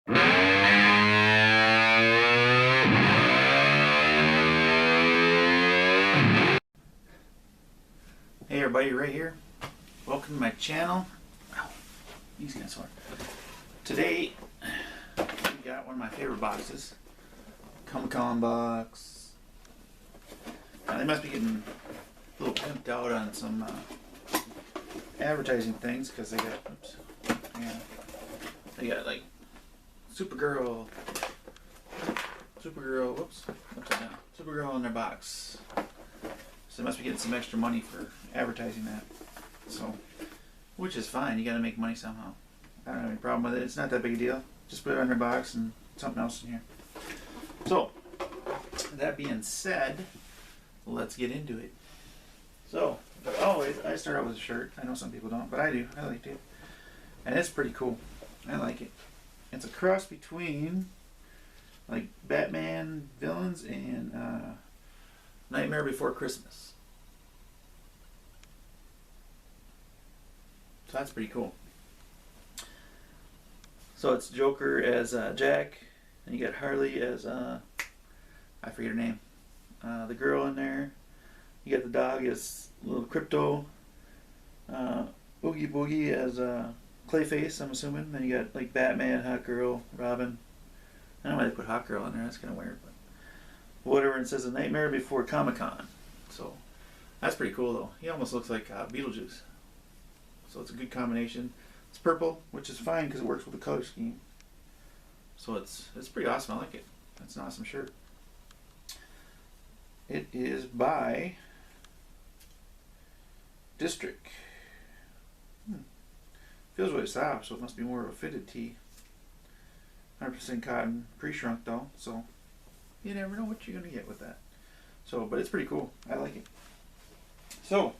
Hey everybody, right here. Welcome to my channel. Ow, he's kind of sore. Today, we got one of my favorite boxes. Comic-Con box. Now, they must be getting a little pimped out on some advertising things because they got, oops, yeah, they got like Supergirl, whoops, upside down, Supergirl in their box. So they must be getting some extra money for advertising that. So, which is fine. You got to make money somehow. I don't have any problem with it. It's not that big a deal. Just put it on your box and something else in here. So, that being said, let's get into it. So, always, I start out with a shirt. I know some people don't, but I do. I like to. And it's pretty cool. I like it. It's a cross between like Batman villains and Nightmare Before Christmas. So that's pretty cool. So it's Joker as Jack, and you got Harley as I forget her name. The girl in there. You got the dog as little Crypto. Oogie Boogie as Clayface, I'm assuming. Then you got like Batman, Hot Girl, Robin. I don't know why they put Hot Girl in there. That's kind of weird, but whatever. It says A Nightmare Before Comic-Con. So that's pretty cool though. He almost looks like Beetlejuice. So it's a good combination. It's purple, which is fine because it works with the color scheme. So it's pretty awesome. I like it. That's an awesome shirt. It is by District. Feels really soft, so it must be more of a fitted tee. 100% cotton, pre-shrunk though, so you never know what you're gonna get with that. So, but it's pretty cool. I like it. So,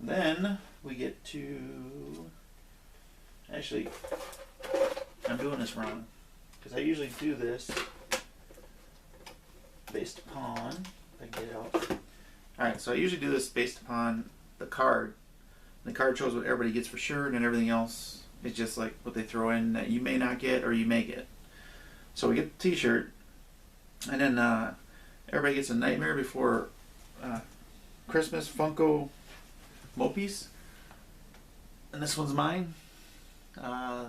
then we get to, actually, I'm doing this wrong because I usually do this based upon, if I can get it out. Alright, so I usually do this based upon the card. The card shows what everybody gets for sure, and then everything else is just like what they throw in that you may not get or you may get. So we get the t-shirt, and then everybody gets a Nightmare Before Christmas Funko Mopeeze. And this one's mine. The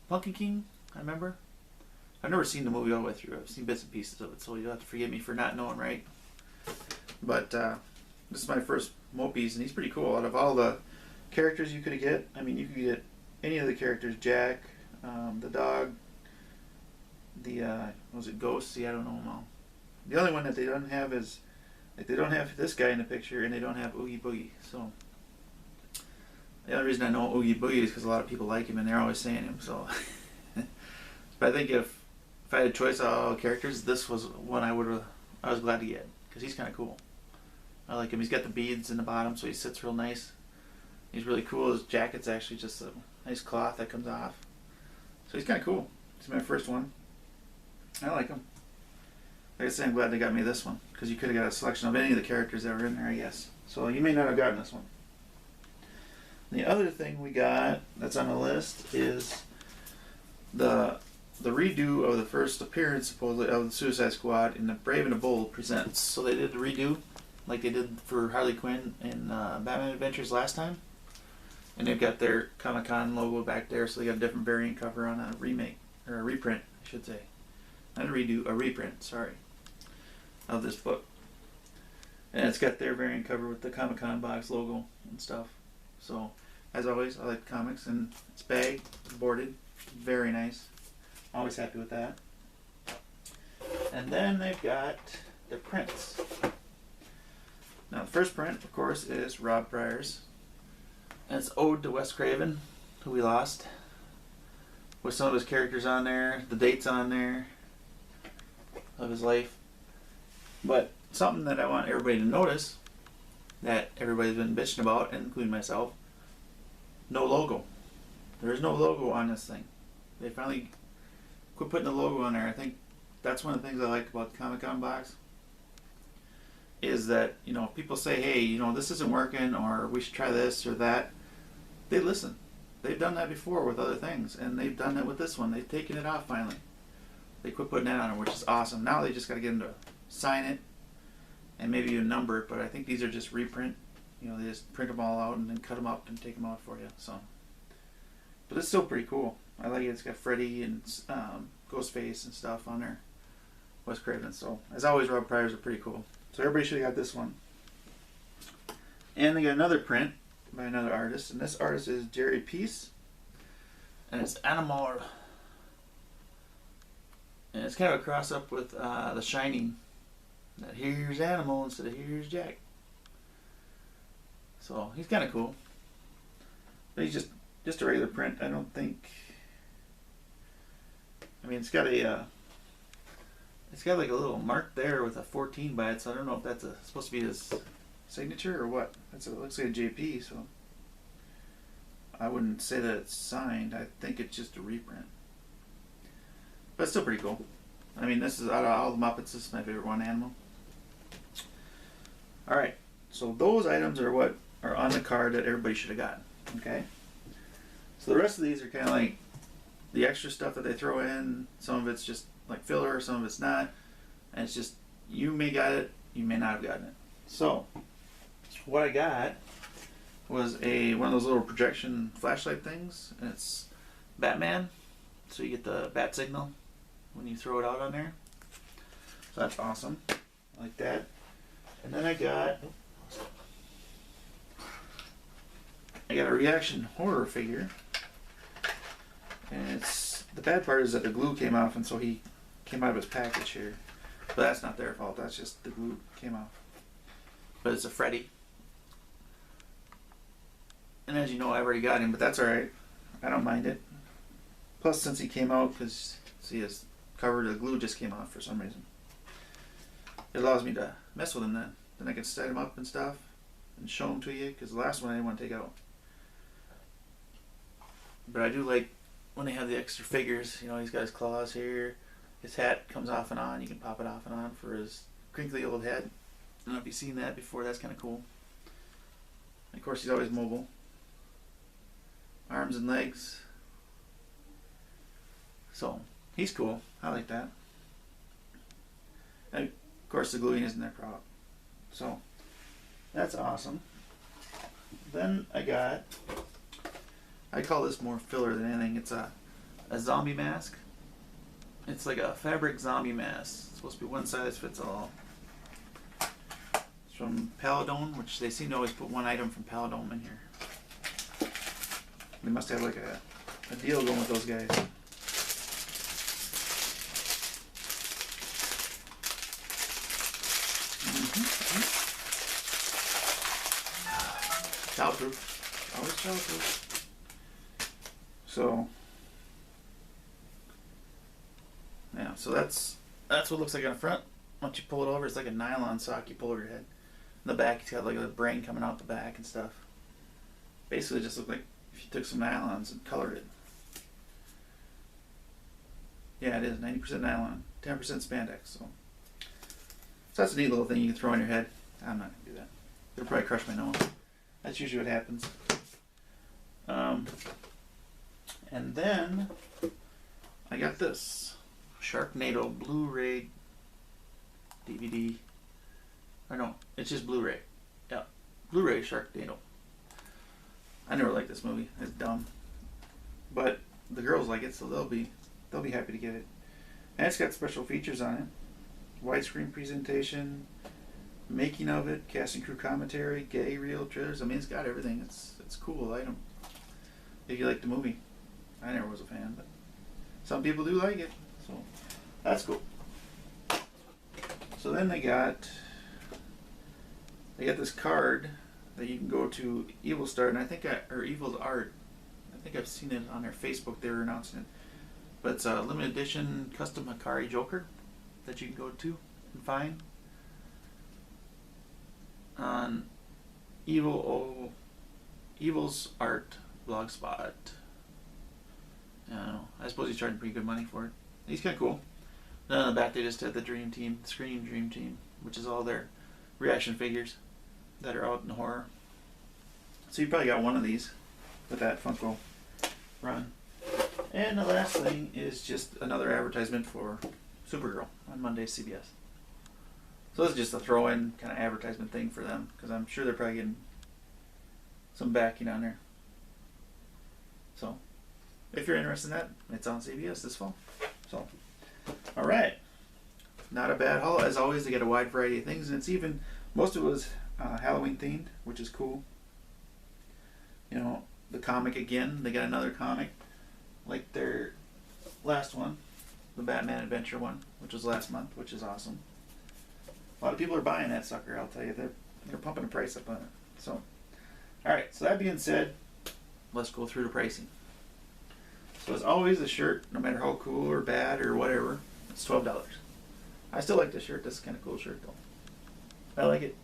Bucky King, I remember. I've never seen the movie all the way through. I've seen bits and pieces of it, so you'll have to forgive me for not knowing right. But this is my first Mopeeze, and he's pretty cool. Out of all the characters you could get, I mean, you could get any of the characters. Jack, the dog, the was it Ghost? See, I don't know them all. The only one that they don't have is, like, they don't have this guy in the picture, and they don't have Oogie Boogie. So the only reason I know Oogie Boogie is because a lot of people like him, and they're always saying him. So, but I think if I had a choice of all characters, this was one I was glad to get because he's kind of cool. I like him. He's got the beads in the bottom, so he sits real nice. He's really cool. His jacket's actually just a nice cloth that comes off. So he's kind of cool. He's my first one. I like him. Like I said, I'm glad they got me this one because you could have got a selection of any of the characters that were in there, I guess. So you may not have gotten this one. The other thing we got that's on the list is the redo of the first appearance, supposedly, of the Suicide Squad in the Brave and the Bold Presents. So they did the redo like they did for Harley Quinn in Batman Adventures last time. And they've got their Comic-Con logo back there, so they got a different variant cover on a remake, or a reprint, I should say. Not a redo, a reprint, sorry, of this book. And it's got their variant cover with the Comic-Con box logo and stuff. So, as always, I like comics, and it's bagged, boarded, very nice. Always happy with that. And then they've got the prints. Now, the first print, of course, is Rob Pryor's. And it's Ode to Wes Craven, who we lost. With some of his characters on there, the dates on there of his life. But something that I want everybody to notice, that everybody's been bitching about, including myself, no logo. There's no logo on this thing. They finally quit putting the logo on there. I think that's one of the things I like about the Comic-Con box. Is that, you know, people say, hey, you know, this isn't working, or we should try this or that. They listen. they've done that before with other things, and they've done it with this one. They've taken it off finally. They quit putting that on it, which is awesome. Now they just got to get them to sign it and maybe even number it, but I think these are just reprint. You know, they just print them all out and then cut them up and take them out for you. So, but it's still pretty cool. I like it. It's got Freddy and Ghostface and stuff on there. Wes Craven. So, as always, Rob Priors are pretty cool. So everybody should have got this one. And they got another print by another artist, and this artist is Jerry Peace, and it's Animal, and it's kind of a cross up with The Shining. That here's Animal instead of here's Jack. So he's kind of cool, but he's just a regular print. I don't think. I mean, it's got like a little mark there with a 14 by it, so I don't know if that's supposed to be his signature or what. It looks like a JP, so I wouldn't say that it's signed. I think it's just a reprint, but it's still pretty cool. I mean, this is out of all the Muppets, this is my favorite one, Animal. All right, so those items are what are on the card that everybody should have gotten. Okay, so the rest of these are kind of like the extra stuff that they throw in. Some of it's just like filler, some of it's not, and it's just you may got it, you may not have gotten it. So what I got was one of those little projection flashlight things, and it's Batman, so you get the bat signal when you throw it out on there. So that's awesome. I like that. And then I got a reaction horror figure, and it's the bad part is that the glue came off, and so he came out of his package here. But that's not their fault. That's just the glue came off. But it's a Freddy. And as you know, I've already got him, but that's alright. I don't mind it. Plus, since he came out, because see his cover, the glue just came off for some reason. It allows me to mess with him then. Then I can set him up and stuff and show him to you, because the last one I didn't want to take out. But I do like when they have the extra figures. You know, he's got his claws here. His hat comes off and on. You can pop it off and on for his crinkly old head. I don't know if you've seen that before. That's kind of cool. And of course, he's always mobile. Arms and legs. So, he's cool. I like that. And of course, the gluing isn't their problem. So, that's awesome. Then I call this more filler than anything. It's a zombie mask. It's like a fabric zombie mask. It's supposed to be one size fits all. It's from Paladone, which they seem to always put one item from Paladone in here. They must have like a deal going with those guys. Childproof. Always childproof. So, yeah, so that's what it looks like on the front. Once you pull it over, it's like a nylon sock you pull over your head. In the back, it's got like a brain coming out the back and stuff. Basically, it just looked like if you took some nylons and colored it. Yeah, it is 90% nylon, 10% spandex. So that's a neat little thing you can throw on your head. I'm not gonna do that. It'll probably crush my nose. That's usually what happens. And then I got this Sharknado Bluray DVD. Or no, it's just Blu-ray. Yeah, Blu-ray Sharknado. I never liked this movie. It's dumb, but the girls like it, so they'll be happy to get it. And it's got special features on it: widescreen presentation, making of it, cast and crew commentary, gay reel, trailers. I mean, it's got everything. It's a cool item. If you like the movie, I never was a fan, but some people do like it, so that's cool. So then they got this card that you can go to Evil Star, and or Evil's Art. I think I've seen it on their Facebook. They were announcing it, but it's a limited edition custom Akari Joker that you can go to and find on Evil's Art blogspot. I don't know. I suppose he's charging pretty good money for it. He's kind of cool. Then on the back they just had the Dream Team, Scream Dream Team, which is all their reaction figures that are out in horror. So you probably got one of these with that Funko. run. And the last thing is just another advertisement for Supergirl on Monday's CBS. So this is just a throw-in kind of advertisement thing for them, because I'm sure they're probably getting some backing on there. So, if you're interested in that, it's on CBS this fall. So, alright. Not a bad haul. As always, they get a wide variety of things, and it's even, most of it was Halloween themed, which is cool. You know, the comic again, they got another comic, like their last one, the Batman Adventure one, which was last month, which is awesome. A lot of people are buying that sucker, I'll tell you. They're pumping the price up on it. So, alright, so that being said, let's go through the pricing. So as always, the shirt, no matter how cool or bad or whatever, it's $12. I still like this shirt. This is kind of cool shirt though. I like it.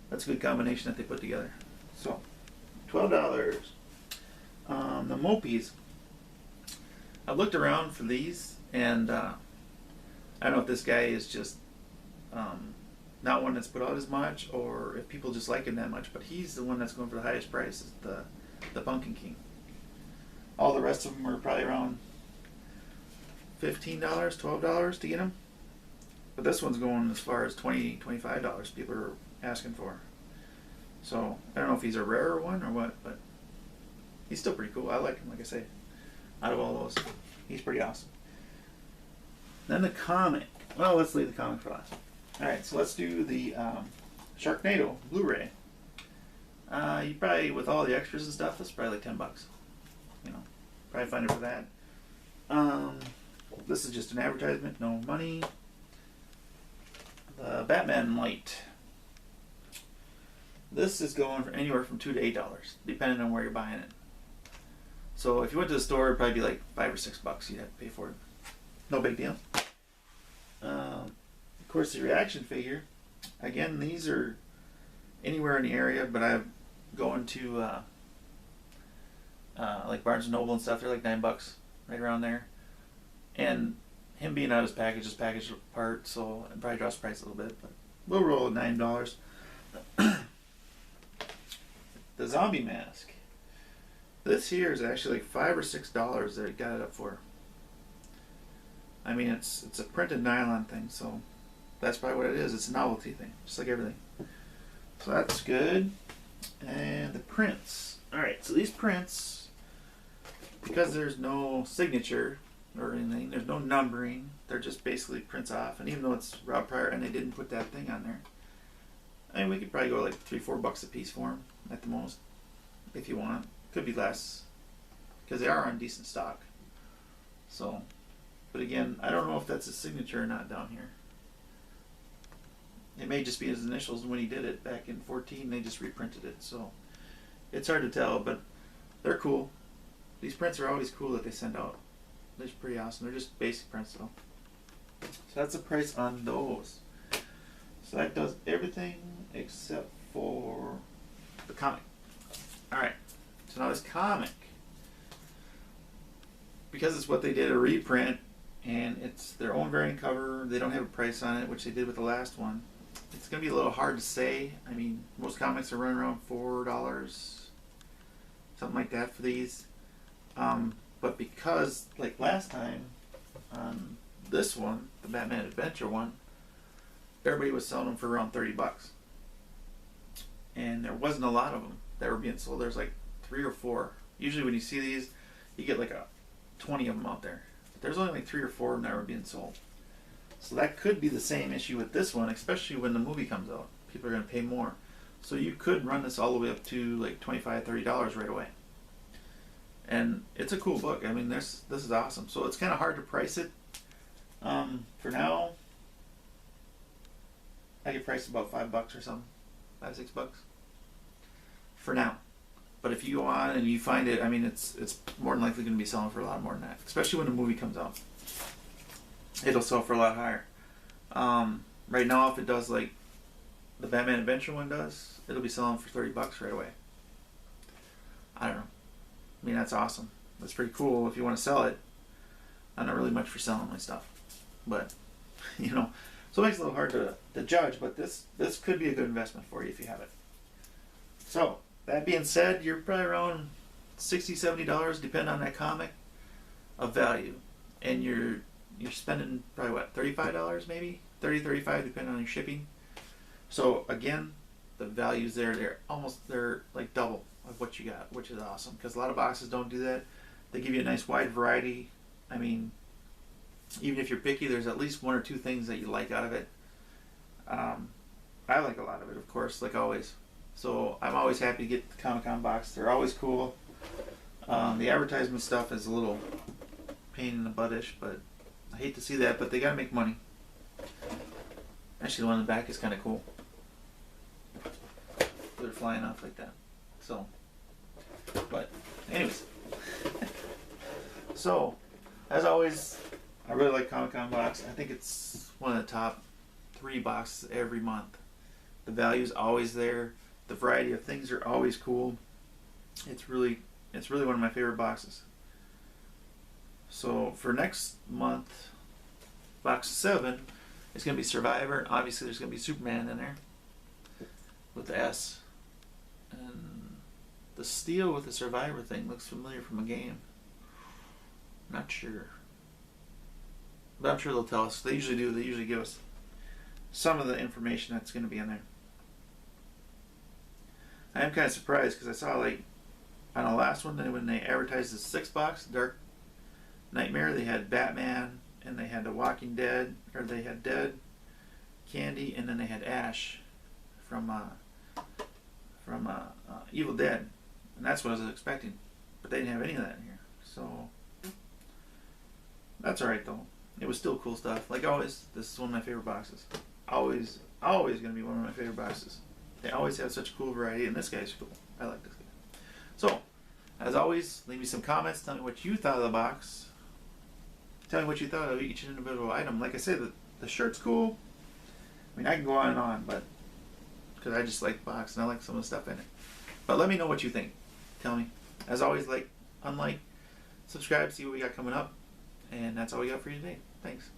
That's a good combination that they put together. So, $12. The Mopeeze. I've looked around for these, and I don't know if this guy is just not one that's put out as much, or if people just like him that much, but he's the one that's going for the highest price, is the Bucky King. All the rest of them are probably around $15, $12 to get them. But this one's going as far as $20, $25 people are asking for. So, I don't know if he's a rarer one or what, but he's still pretty cool. I like him, like I say. Out of all those, he's pretty awesome. Then the comic. Well, let's leave the comic for last. Alright, so let's do the Sharknado Bluray. You probably, with all the extras and stuff, that's probably like $10. You know, probably find it for that. This is just an advertisement, no money. The Batman Light. This is going for anywhere from $2 to $8, depending on where you're buying it. So if you went to the store, it'd probably be like $5 or $6 you'd have to pay for it. No big deal. Of course, the reaction figure. Again, these are anywhere in the area, but I'm going to like Barnes and Noble and stuff. They're like $9, right around there. And him being out of his package is packaged apart, so it probably drops the price a little bit, but we'll roll at $9. The zombie mask. This here is actually like $5 or $6 that I got it up for. I mean, it's a printed nylon thing, so that's probably what it is. It's a novelty thing, just like everything. So that's good. And the prints. Alright, so these prints, because there's no signature or anything, there's no numbering, they're just basically prints off. And even though it's Rob Pryor and they didn't put that thing on there, I mean, we could probably go like $3 or $4 a piece for them at the most, if you want. Could be less, because they are on decent stock. So, but again, I don't know if that's his signature or not down here. It may just be his initials. When he did it back in 14, they just reprinted it. So, it's hard to tell, but they're cool. These prints are always cool that they send out. They're pretty awesome. They're just basic prints though. So that's the price on those. So that does everything except for the comic. Alright, so now this comic, because it's what they did, a reprint, and it's their own variant cover, they don't have a price on it, which they did with the last one. It's going to be a little hard to say. I mean, most comics are running around $4, something like that for these. But because, like last time, on this one, the Batman Adventure one, everybody was selling them for around $30. And there wasn't a lot of them that were being sold. There's like 3 or 4. Usually when you see these, you get like 20 of them out there. But there's only like 3 or 4 of them that were being sold. So that could be the same issue with this one, especially when the movie comes out. People are going to pay more. So you could run this all the way up to like $25, $30 right away. And it's a cool book. I mean, this is awesome. So it's kind of hard to price it. For now, I could price about $5 or something. $5, $6 for now. But if you go on and you find it, I mean, it's more than likely going to be selling for a lot more than that, especially when the movie comes out. It'll sell for a lot higher. Right now, if it does like the Batman Adventure one does, it'll be selling for $30 right away. I don't know. I mean, that's awesome. That's pretty cool if you want to sell it. I'm not really much for selling my stuff, but you know, so it makes it a little hard to judge. But this could be a good investment for you if you have it. So that being said, you're probably around $60, $70, depending on that comic, of value. And you're spending probably what, $35 maybe? $30, $35 depending on your shipping. So again, the values there, they're like double of what you got, which is awesome, because a lot of boxes don't do that. They give you a nice wide variety. I mean, even if you're picky, there's at least one or two things that you like out of it. I like a lot of it, of course, like always. So I'm always happy to get the Comic-Con box. They're always cool. The advertisement stuff is a little pain in the butt-ish, but I hate to see that, but they gotta make money. Actually, the one in the back is kind of cool. They're flying off like that. So, but anyways. So, as always, I really like Comic-Con box. I think it's one of the top 3 boxes every month. The value's always there. The variety of things are always cool. It's really one of my favorite boxes. So for next month, box 7, it's going to be Survivor. Obviously, there's going to be Superman in there with the S. And the steel with the Survivor thing looks familiar from a game. Not sure. But I'm sure they'll tell us. They usually do. They usually give us some of the information that's going to be in there. I am kind of surprised because I saw, like, on the last one, when they advertised the 6 box, Dark Nightmare, they had Batman, and they had The Walking Dead, or they had Dead, Candy, and then they had Ash from Evil Dead. And that's what I was expecting. But they didn't have any of that in here. So, that's alright though. It was still cool stuff. Like always, this is one of my favorite boxes. Always going to be one of my favorite boxes. They always have such a cool variety, and this guy's cool. I like this guy. So, as always, leave me some comments. Tell me what you thought of the box. Tell me what you thought of each individual item. Like I said, the shirt's cool. I mean, I can go on and on, but because I just like the box and I like some of the stuff in it. But let me know what you think. Tell me. As always, like, unlike, subscribe, see what we got coming up. And that's all we got for you today. Thanks.